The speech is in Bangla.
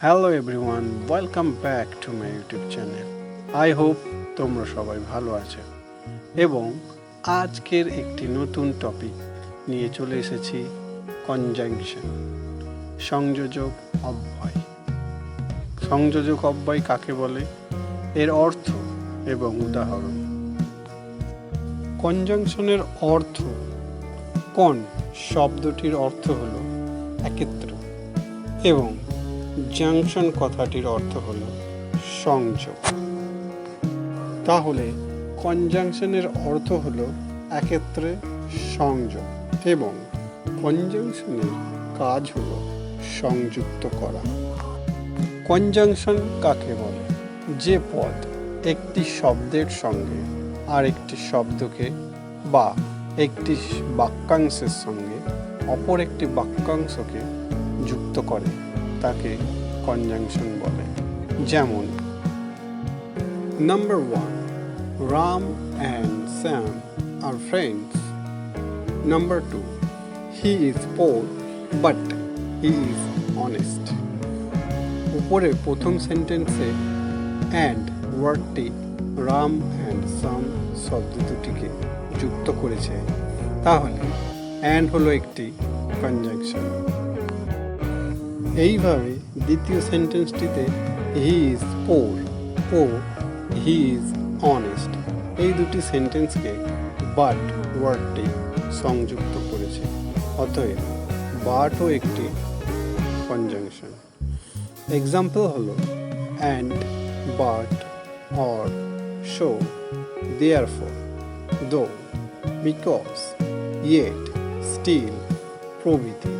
Hello everyone, welcome back to my YouTube channel. I hope তোমরা সবাই ভালো আছো এবং আজকের একটি নতুন টপিক নিয়ে চলে এসেছি, কনজাংশন, সংযোজক অব্যয়। সংযোজক অব্যয় কাকে বলে, এর অর্থ এবং উদাহরণ। কনজাংশনের অর্থ। কন শব্দটির অর্থ হলো একত্র এবং জাংশন কথাটির অর্থ হল সংযোগ। তাহলে কনজাংশনের অর্থ হল একত্রে সংযোগ এবং কনজাংশনের কাজ হল সংযুক্ত করা। কনজাংশন কাকে বলে? যে পদ একটি শব্দের সঙ্গে আরেকটি শব্দকে বা একটি বাক্যাংশের সঙ্গে অপর একটি বাক্যাংশকে যুক্ত করে তাকে কনজাংশন বলে। যেমন number 1, Ram and Shyam are friends. Number 2, he is poor but he is honest. উপরে প্রথম সেন্টেন্সে অ্যান্ড ওয়ার্ডটি রাম অ্যান্ড শ্যাম শব্দ দুটিকে যুক্ত করেছে, তাহলে অ্যান্ড হলো একটি কনজাংশন। এইভাবে দ্বিতীয় সেন্টেন্সটিতে হি ইজ পোর ও হি ইজ অনেস্ট, এই দুটি সেন্টেন্সকে বাট ওয়ার্ডটি সংযুক্ত করেছে, অতএব বাটও একটি কনজাংশন। এক্সাম্পল হলো and, but, or, so, therefore, দো, বিকজ, ইয়েট, স্টিল প্রভৃতি।